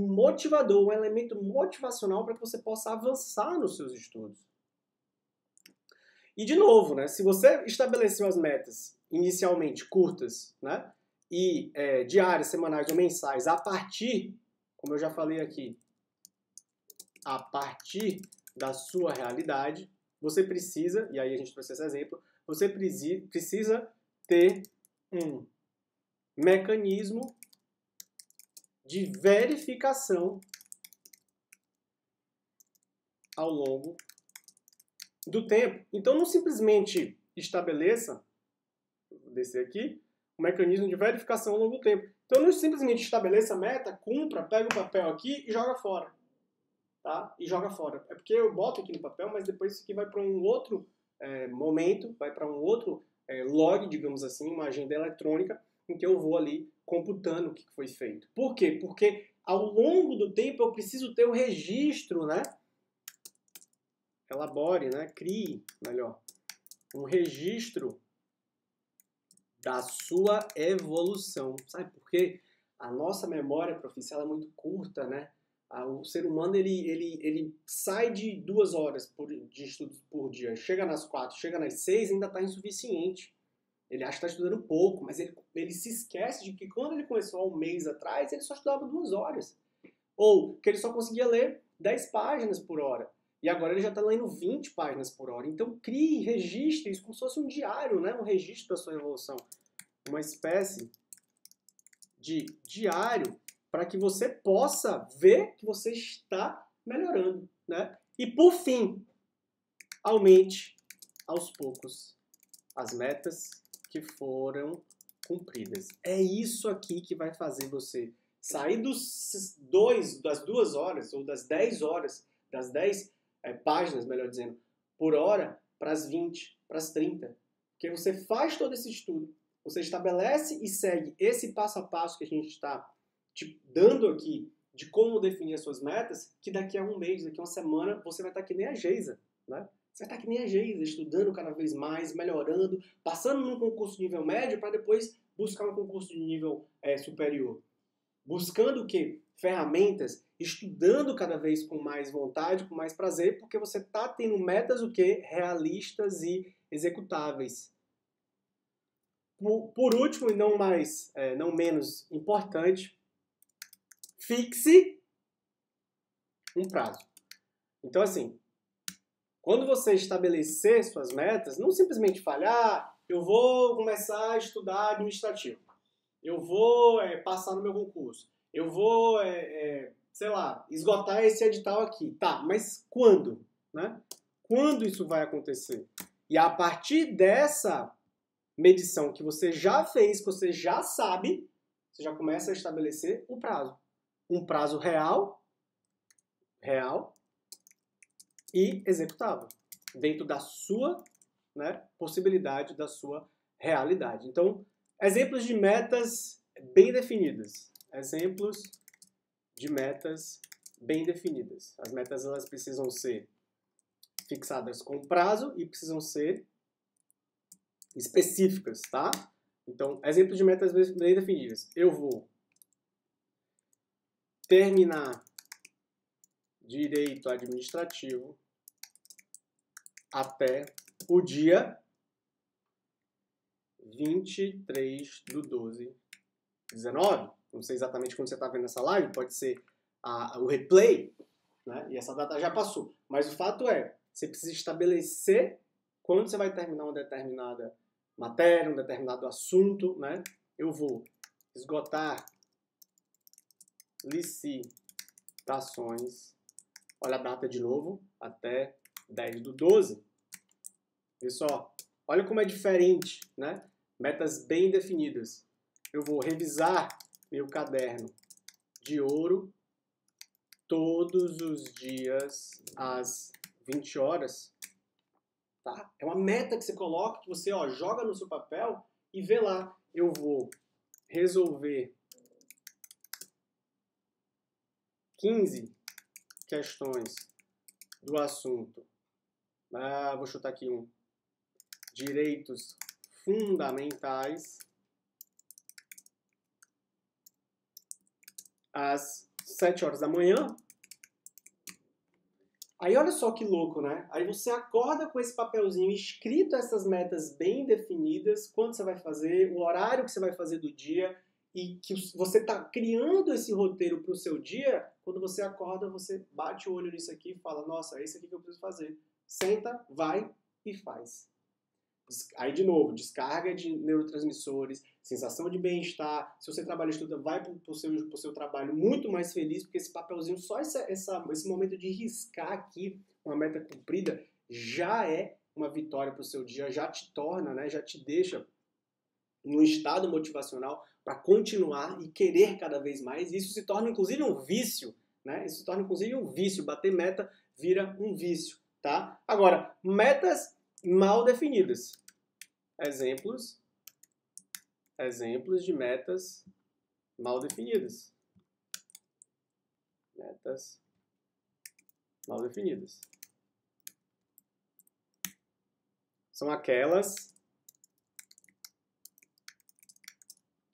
Speaker 1: motivador, um elemento motivacional para que você possa avançar nos seus estudos. E de novo, né, se você estabeleceu as metas inicialmente curtas, né, e diárias, semanais ou mensais, a partir, como eu já falei aqui, a partir da sua realidade, você precisa, e aí a gente trouxe esse exemplo, você precisa ter um mecanismo de verificação ao longo do tempo. Então não simplesmente estabeleça, vou descer aqui, um mecanismo de verificação ao longo do tempo. Então não simplesmente estabeleça a meta, cumpra, pega o papel aqui e joga fora. Tá? E joga fora. É porque eu boto aqui no papel, mas depois isso aqui vai para um outro momento, vai para um outro log, digamos assim, uma agenda eletrônica, em que eu vou ali computando o que foi feito. Por quê? Porque ao longo do tempo eu preciso ter o registro, né? Elabore, né? Crie, melhor, um registro da sua evolução. Sabe por quê? A nossa memória, professor, ela é muito curta, né? O ser humano, ele sai de 2 horas de estudos por dia, chega nas 4, chega nas 6, ainda está insuficiente. Ele acha que está estudando pouco, mas ele se esquece de que quando ele começou há um mês atrás, ele só estudava 2 horas. Ou que ele só conseguia ler 10 páginas por hora. E agora ele já está lendo 20 páginas por hora. Então crie, registre isso como se fosse um diário, né? Um registro da sua evolução. Uma espécie de diário para que você possa ver que você está melhorando, né? E por fim, aumente aos poucos as metas que foram cumpridas. É isso aqui que vai fazer você sair das 2 horas, ou das 10 horas, das 10 páginas, melhor dizendo, por hora, para as 20, para as 30. Porque você faz todo esse estudo, você estabelece e segue esse passo a passo que a gente está te dando aqui, de como definir as suas metas, que daqui a um mês, daqui a uma semana, você vai estar que nem a Geisa, né? Você vai estar que nem a Geisa, estudando cada vez mais, melhorando, passando num concurso de nível médio para depois buscar um concurso de nível superior. Buscando o quê? Ferramentas, estudando cada vez com mais vontade, com mais prazer, porque você está tendo metas o quê? Realistas e executáveis. Por último, e não menos importante, fixe um prazo. Então, assim, quando você estabelecer suas metas, não simplesmente falhar, eu vou começar a estudar administrativo, eu vou passar no meu concurso, eu vou, sei lá, esgotar esse edital aqui. Tá, mas quando? Né? Quando isso vai acontecer? E a partir dessa medição que você já fez, que você já sabe, você já começa a estabelecer o prazo. Um prazo real e executável, dentro da sua, né, possibilidade, da sua realidade. Então, exemplos de metas bem definidas. Exemplos de metas bem definidas. As metas elas precisam ser fixadas com prazo e precisam ser específicas, tá? Então, exemplos de metas bem definidas. Eu vou terminar direito administrativo até o dia 23/12/19. Não sei exatamente quando você está vendo essa live, pode ser o replay, né? E essa data já passou. Mas o fato é, você precisa estabelecer quando você vai terminar uma determinada matéria, um determinado assunto, né? Eu vou esgotar licitações, olha a data de novo, até 10/12. Vê só, olha como é diferente, né? Metas bem definidas. Eu vou revisar meu caderno de ouro todos os dias às 20 horas. Tá? É uma meta que você coloca, que você joga no seu papel e vê lá. Eu vou resolver 15 questões do assunto. Vou chutar aqui um. Direitos fundamentais às 7 horas da manhã. Aí olha só que louco, né? Aí você acorda com esse papelzinho escrito essas metas bem definidas, quando você vai fazer, o horário que você vai fazer do dia, e que você está criando esse roteiro para o seu dia. Quando você acorda, você bate o olho nisso aqui e fala, nossa, é isso aqui que eu preciso fazer. Senta, vai e faz. Aí, de novo, descarga de neurotransmissores, sensação de bem-estar. Se você trabalha e estuda, vai para o seu trabalho muito mais feliz, porque esse papelzinho, só esse momento de riscar aqui uma meta cumprida, já é uma vitória para o seu dia, já te torna, né, já te deixa num estado motivacional para continuar e querer cada vez mais. Isso se torna, inclusive, um vício, né? Isso se torna, inclusive, um vício. Bater meta vira um vício, tá? Agora, metas mal definidas. Exemplos de metas mal definidas. Metas mal definidas. São aquelas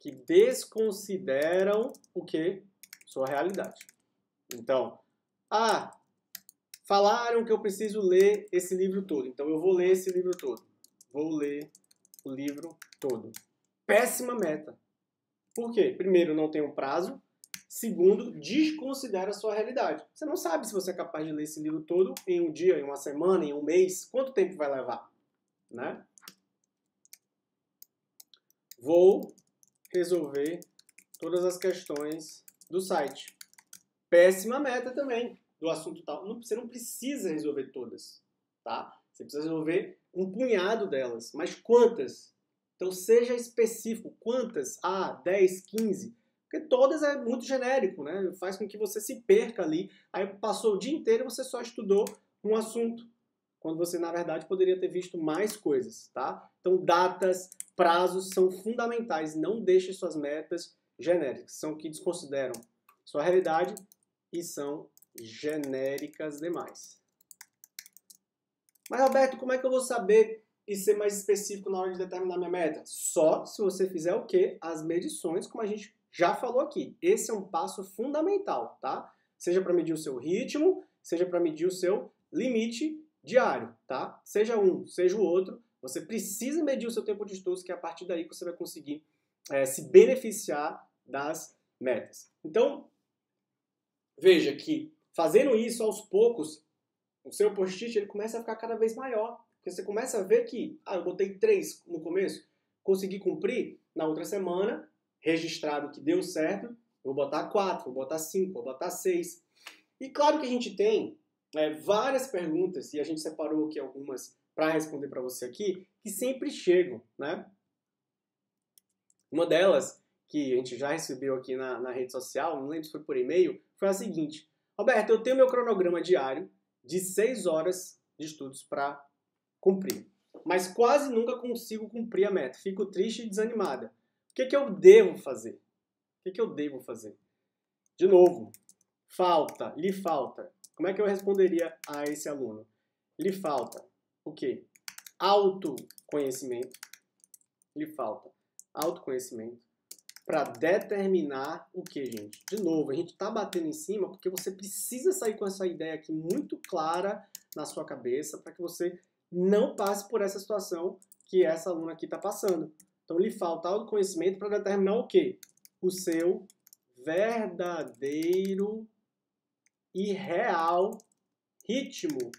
Speaker 1: que desconsideram o que? Sua realidade. Então, falaram que eu preciso ler esse livro todo, então eu vou ler esse livro todo. Vou ler o livro todo. Péssima meta. Por quê? Primeiro, não tem um prazo. Segundo, desconsidera a sua realidade. Você não sabe se você é capaz de ler esse livro todo em um dia, em uma semana, em um mês. Quanto tempo vai levar? Né? Vou resolver todas as questões do site. Péssima meta também do assunto tal. Você não precisa resolver todas, tá? Você precisa resolver um punhado delas. Mas quantas? Então seja específico. Quantas? 10, 15. Porque todas é muito genérico, né? Faz com que você se perca ali. Aí passou o dia inteiro e você só estudou um assunto. Quando você, na verdade, poderia ter visto mais coisas, tá? Então datas, prazos são fundamentais. Não deixe suas metas genéricas. São que desconsideram sua realidade e são genéricas demais. Mas, Roberto, como é que eu vou saber e ser mais específico na hora de determinar minha meta? Só se você fizer o quê? As medições, como a gente já falou aqui. Esse é um passo fundamental, tá? Seja para medir o seu ritmo, seja para medir o seu limite diário, tá? Seja um, seja o outro, você precisa medir o seu tempo de estudos, que é a partir daí que você vai conseguir se beneficiar das metas. Então, veja que fazendo isso aos poucos, o seu post-it ele começa a ficar cada vez maior. Porque você começa a ver que, eu botei 3 no começo, consegui cumprir, na outra semana, registrado que deu certo, vou botar 4, vou botar 5, vou botar 6. E claro que a gente tem várias perguntas, e a gente separou aqui algumas para responder para você aqui, que sempre chegam, né? Uma delas, que a gente já recebeu aqui na rede social, não lembro se foi por e-mail, foi a seguinte: Roberto, eu tenho meu cronograma diário de 6 horas de estudos para cumprir, mas quase nunca consigo cumprir a meta. Fico triste e desanimada. O que eu devo fazer? O que eu devo fazer? De novo, lhe falta. Como é que eu responderia a esse aluno? Lhe falta o quê? Autoconhecimento. Lhe falta autoconhecimento para determinar o que, gente? De novo, a gente está batendo em cima porque você precisa sair com essa ideia aqui muito clara na sua cabeça para que você não passe por essa situação que essa aluna aqui está passando. Então, lhe falta autoconhecimento para determinar o quê? O seu verdadeiro e real ritmo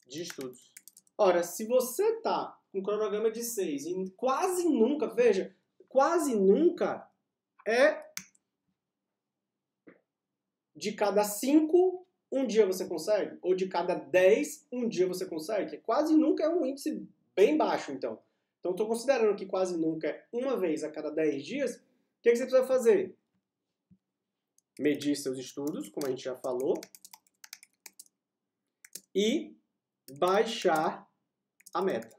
Speaker 1: de estudos. Ora, se você está com um cronograma de 6 e quase nunca, veja, quase nunca é de cada 5, um dia você consegue, ou de cada 10, um dia você consegue. Quase nunca é um índice bem baixo, então. Então, estou considerando que quase nunca é uma vez a cada 10 dias. O que você precisa fazer? Medir seus estudos, como a gente já falou, e baixar a meta.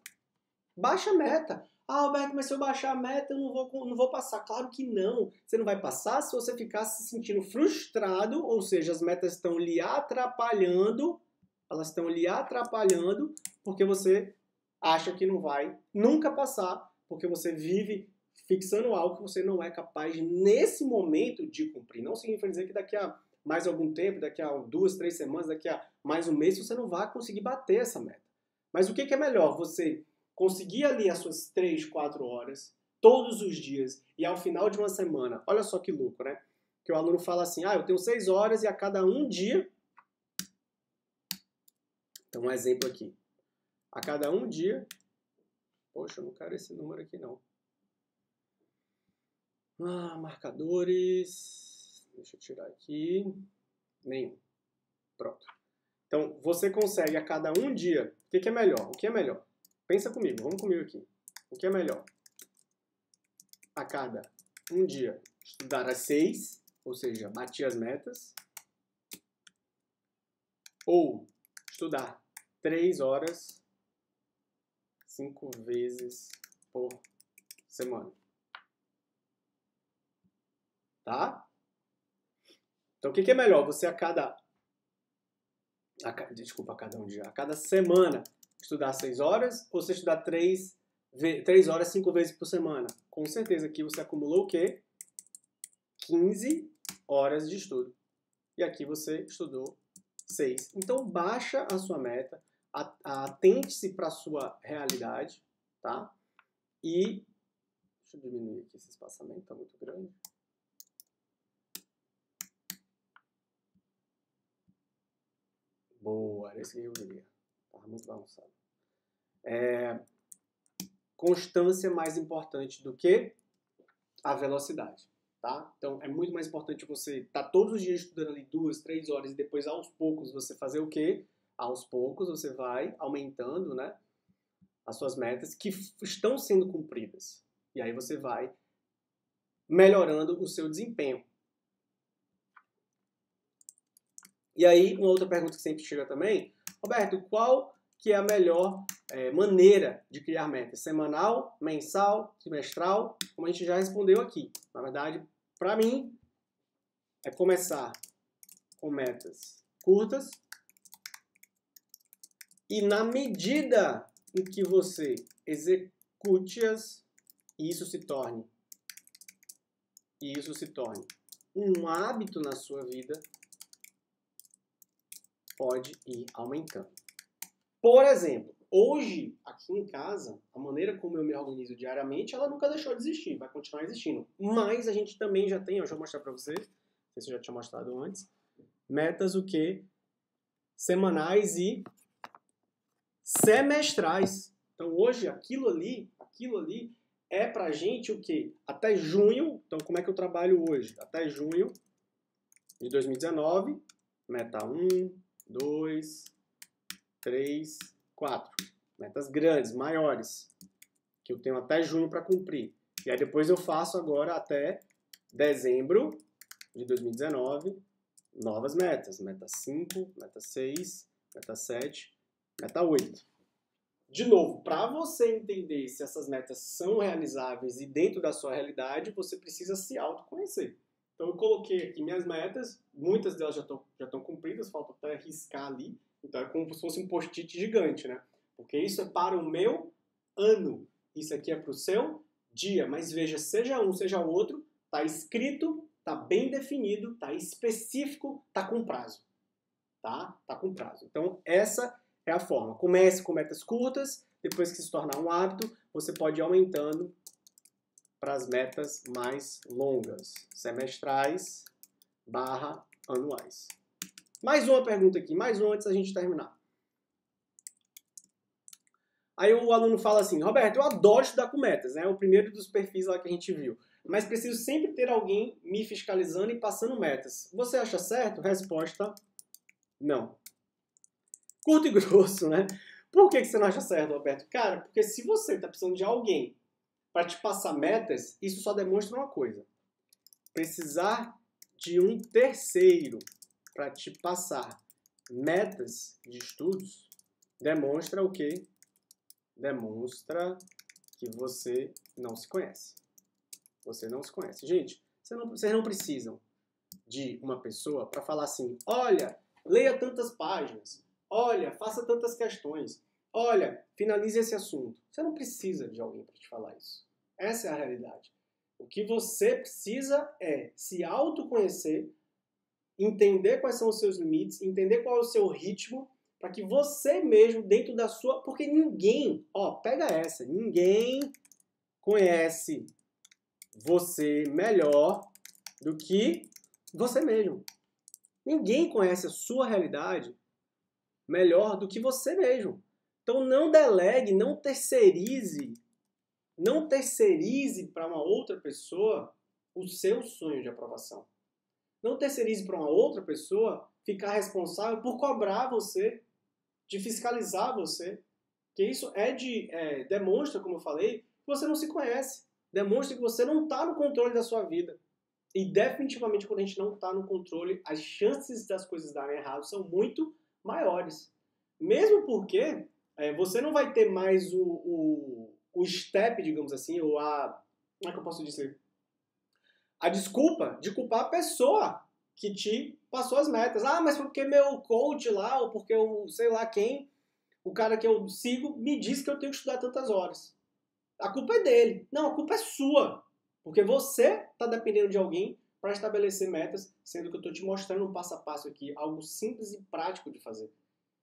Speaker 1: Baixa a meta. Roberto, mas se eu baixar a meta, eu não vou passar. Claro que não. Você não vai passar se você ficar se sentindo frustrado, ou seja, as metas estão lhe atrapalhando, elas estão lhe atrapalhando porque você acha que não vai nunca passar, porque você vive fixando algo que você não é capaz, nesse momento, de cumprir. Não significa dizer que daqui a mais algum tempo, daqui a 2, 3 semanas, daqui a mais um mês, você não vai conseguir bater essa meta. Mas o que é melhor? Você conseguir ali as suas 3, 4 horas, todos os dias, e ao final de uma semana, olha só que louco, né? Que o aluno fala assim, eu tenho 6 horas e a cada um dia... Então, um exemplo aqui. A cada um dia... Poxa, eu não quero esse número aqui, não. Marcadores... Deixa eu tirar aqui... Nenhum. Pronto. Então, você consegue a cada um dia... O que é melhor? O que é melhor? Pensa comigo, vamos comigo aqui. O que é melhor? A cada um dia estudar às 6, ou seja, bater as metas, ou estudar 3 horas, 5 vezes por semana. Tá? Então, o que é melhor? Você a cada semana estudar 6 horas ou você estudar 3 horas 5 vezes por semana? Com certeza aqui você acumulou o quê? 15 horas de estudo. E aqui você estudou 6. Então baixa a sua meta, atente-se para a sua realidade, tá? E Deixa eu diminuir aqui esse espaçamento, está muito grande. Boa, era esse que eu queria. Estava muito bagunçado. Constância é mais importante do que a velocidade, tá? Então, é muito mais importante você estar todos os dias estudando ali 2, 3 horas e depois, aos poucos, você fazer o quê? Aos poucos, você vai aumentando, né, as suas metas que estão sendo cumpridas. E aí você vai melhorando o seu desempenho. E aí, uma outra pergunta que sempre chega também, Roberto, qual que é a melhor maneira de criar metas? Semanal, mensal, trimestral? Como a gente já respondeu aqui. Na verdade, para mim, é começar com metas curtas e na medida em que você execute-as, isso se torne um hábito na sua vida, pode ir aumentando. Por exemplo, hoje, aqui em casa, a maneira como eu me organizo diariamente, ela nunca deixou de existir, vai continuar existindo. Mas a gente também já tem, eu já vou mostrar para vocês, não sei se eu já tinha mostrado antes, metas o quê? Semanais e semestrais. Então hoje, aquilo ali é pra gente o quê? Até junho, então como é que eu trabalho hoje? Até junho de 2019, meta 1, 2, 3, 4. Metas grandes, maiores, que eu tenho até junho para cumprir. E aí depois eu faço agora até dezembro de 2019, novas metas. Meta 5, meta 6, meta 7, meta 8. De novo, para você entender se essas metas são realizáveis e dentro da sua realidade, você precisa se autoconhecer. Então eu coloquei aqui minhas metas, muitas delas já estão cumpridas, falta até riscar ali. Então é como se fosse um post-it gigante, né? Porque isso é para o meu ano. Isso aqui é para o seu dia. Mas veja, seja um, seja outro, está escrito, está bem definido, está específico, está com prazo. Tá? Tá com prazo. Então essa é a forma. Comece com metas curtas, depois que se tornar um hábito, você pode ir aumentando para as metas mais longas, semestrais / anuais. Mais uma pergunta aqui, mais uma antes da gente terminar. Aí o aluno fala assim, Roberto, eu adoro estudar com metas, né? É o primeiro dos perfis lá que a gente viu. Mas preciso sempre ter alguém me fiscalizando e passando metas. Você acha certo? Resposta, não. Curto e grosso, né? Por que você não acha certo, Roberto? Cara, porque se você está precisando de alguém para te passar metas, isso só demonstra uma coisa. Precisar de um terceiro para te passar metas de estudos demonstra o quê? Demonstra que você não se conhece. Você não se conhece. Gente, vocês não precisam de uma pessoa para falar assim, olha, leia tantas páginas, olha, faça tantas questões, olha, finalize esse assunto. Você não precisa de alguém para te falar isso. Essa é a realidade. O que você precisa é se autoconhecer, entender quais são os seus limites, entender qual é o seu ritmo, para que você mesmo, dentro da sua... Porque ninguém, pega essa, ninguém conhece você melhor do que você mesmo. Ninguém conhece a sua realidade melhor do que você mesmo. Então não delegue, não terceirize para uma outra pessoa o seu sonho de aprovação. Não terceirize para uma outra pessoa ficar responsável por cobrar você, de fiscalizar você. Que isso demonstra, como eu falei, que você não se conhece. Demonstra que você não está no controle da sua vida. E definitivamente quando a gente não está no controle, as chances das coisas darem errado são muito maiores. Mesmo porque você não vai ter mais o step, digamos assim, ou como é que eu posso dizer? A desculpa de culpar a pessoa que te passou as metas. Ah, mas porque meu coach lá, ou porque eu sei lá quem, o cara que eu sigo, me disse que eu tenho que estudar tantas horas. A culpa é dele. Não, a culpa é sua. Porque você está dependendo de alguém para estabelecer metas, sendo que eu estou te mostrando um passo a passo aqui, algo simples e prático de fazer.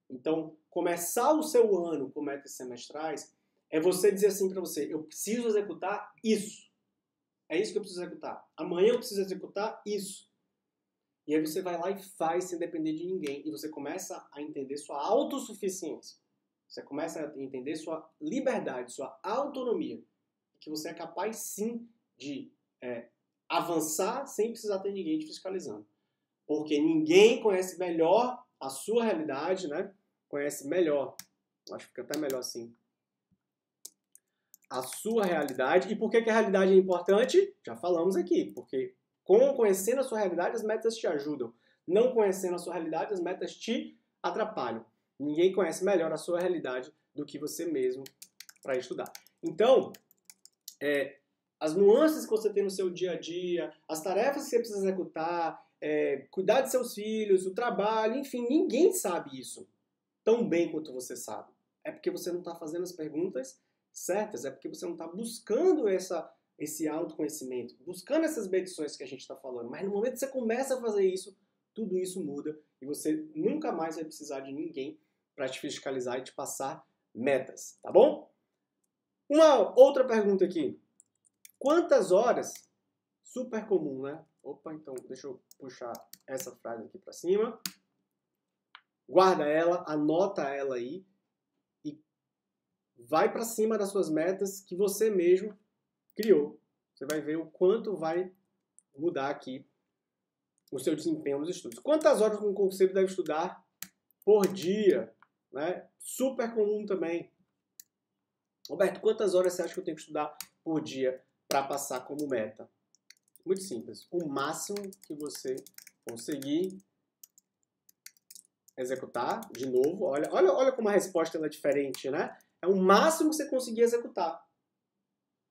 Speaker 1: Então, começar o seu ano com metas semestrais é você dizer assim para você, eu preciso executar isso. É isso que eu preciso executar. Amanhã eu preciso executar isso. E aí você vai lá e faz sem depender de ninguém. E você começa a entender sua autossuficiência. Você começa a entender sua liberdade, sua autonomia. Que você é capaz, sim, de avançar sem precisar ter ninguém te fiscalizando. Porque ninguém conhece melhor a sua realidade, né? Conhece melhor. Acho que fica até melhor assim. A sua realidade. E por que a realidade é importante? Já falamos aqui. Porque conhecendo a sua realidade, as metas te ajudam. Não conhecendo a sua realidade, as metas te atrapalham. Ninguém conhece melhor a sua realidade do que você mesmo para estudar. Então, as nuances que você tem no seu dia a dia, as tarefas que você precisa executar, cuidar de seus filhos, o trabalho, enfim, ninguém sabe isso tão bem quanto você sabe. É porque você não está fazendo as perguntas certas, é porque você não está buscando esse autoconhecimento, buscando essas medições que a gente está falando. Mas no momento que você começa a fazer isso, tudo isso muda e você nunca mais vai precisar de ninguém para te fiscalizar e te passar metas, tá bom? Uma outra pergunta aqui. Quantas horas? Super comum, né? Opa, então deixa eu puxar essa frase aqui para cima. Guarda ela, anota ela aí e vai para cima das suas metas que você mesmo criou. Você vai ver o quanto vai mudar aqui o seu desempenho nos estudos. Quantas horas um concurseiro deve estudar por dia? Né? Super comum também. Roberto, quantas horas você acha que eu tenho que estudar por dia para passar como meta? Muito simples. O máximo que você conseguir executar, de novo, olha como a resposta é diferente, né? É o máximo que você conseguir executar.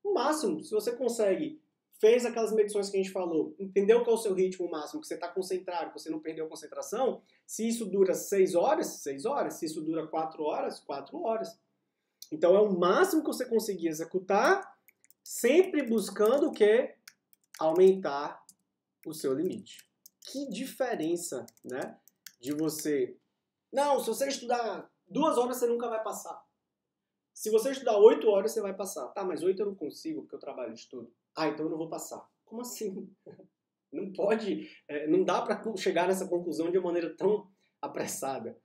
Speaker 1: O máximo, se você consegue, fez aquelas medições que a gente falou, entendeu qual é o seu ritmo máximo, que você está concentrado, que você não perdeu a concentração, se isso dura 6 horas, 6 horas, se isso dura 4 horas, 4 horas. Então é o máximo que você conseguir executar, sempre buscando o quê? Aumentar o seu limite. Que diferença, né? De você... Não, se você estudar 2 horas, você nunca vai passar. Se você estudar 8 horas, você vai passar. Tá, mas 8 eu não consigo, porque eu trabalho e estudo. Ah, então eu não vou passar. Como assim? Não pode, não dá para chegar nessa conclusão de uma maneira tão apressada.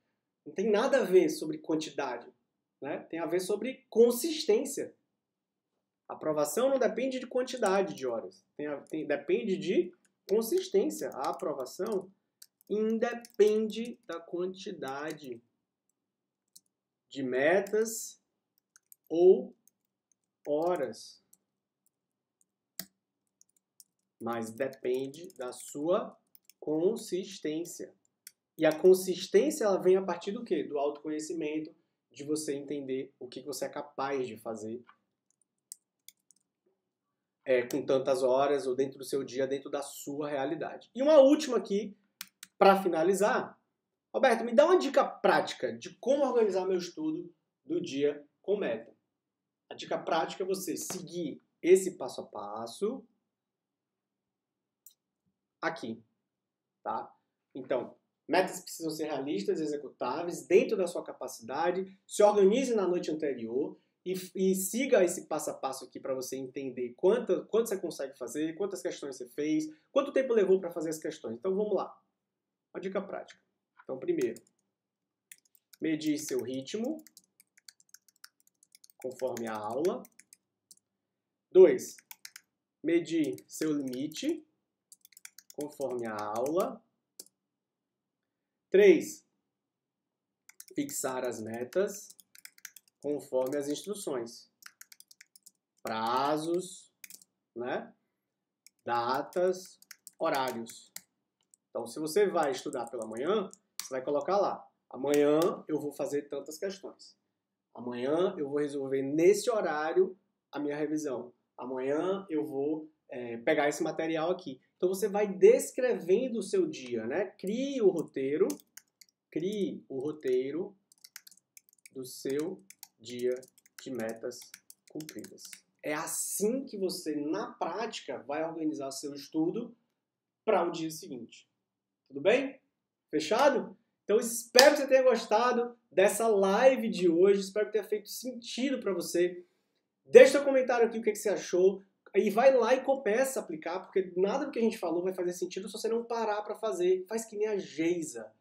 Speaker 1: Não tem nada a ver sobre quantidade, né? Tem a ver sobre consistência. A aprovação não depende de quantidade de horas. Depende de consistência. A aprovação independe da quantidade de metas ou horas. Mas depende da sua consistência. E a consistência ela vem a partir do quê? Do autoconhecimento, de você entender o que você é capaz de fazer com tantas horas ou dentro do seu dia, dentro da sua realidade. E uma última aqui, para finalizar. Roberto, me dá uma dica prática de como organizar meu estudo do dia com meta. A dica prática é você seguir esse passo a passo aqui, tá? Então, metas precisam ser realistas, executáveis, dentro da sua capacidade, se organize na noite anterior e siga esse passo a passo aqui para você entender quanto você consegue fazer, quantas questões você fez, quanto tempo levou para fazer as questões. Então, vamos lá. Uma dica prática. Então, primeiro, medir seu ritmo conforme a aula. 2, medir seu limite conforme a aula. 3, fixar as metas conforme as instruções. Prazos, né? Datas, horários. Então, se você vai estudar pela manhã, você vai colocar lá. Amanhã eu vou fazer tantas questões. Amanhã eu vou resolver nesse horário a minha revisão. Amanhã eu vou pegar esse material aqui. Então você vai descrevendo o seu dia, né? Crie o roteiro do seu dia de metas cumpridas. É assim que você, na prática, vai organizar seu estudo para o dia seguinte. Tudo bem? Fechado? Então espero que você tenha gostado dessa live de hoje. Espero que tenha feito sentido para você. Deixe seu comentário aqui o que você achou. E vai lá e começa a aplicar, porque nada do que a gente falou vai fazer sentido se você não parar para fazer. Faz que nem a Geisa.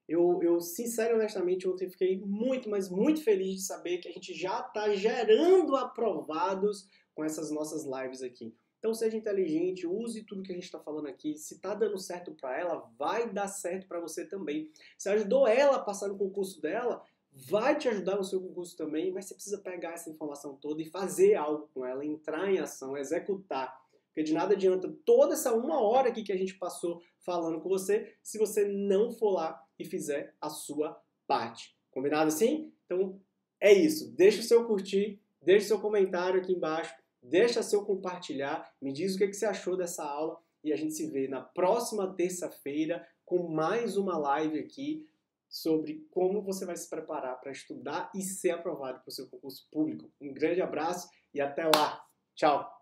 Speaker 1: Eu sincero e honestamente, ontem fiquei muito, mas muito feliz de saber que a gente já está gerando aprovados com essas nossas lives aqui. Então seja inteligente, use tudo que a gente está falando aqui. Se está dando certo para ela, vai dar certo para você também. Se ajudou ela a passar no concurso dela, vai te ajudar no seu concurso também, mas você precisa pegar essa informação toda e fazer algo com ela, entrar em ação, executar. Porque de nada adianta toda essa 1 hora aqui que a gente passou falando com você, se você não for lá e fizer a sua parte. Combinado assim? Então é isso. Deixa o seu curtir, deixa o seu comentário aqui embaixo, deixa seu compartilhar, me diz o que você achou dessa aula e a gente se vê na próxima terça-feira com mais uma live aqui sobre como você vai se preparar para estudar e ser aprovado para o seu concurso público. Um grande abraço e até lá. Tchau!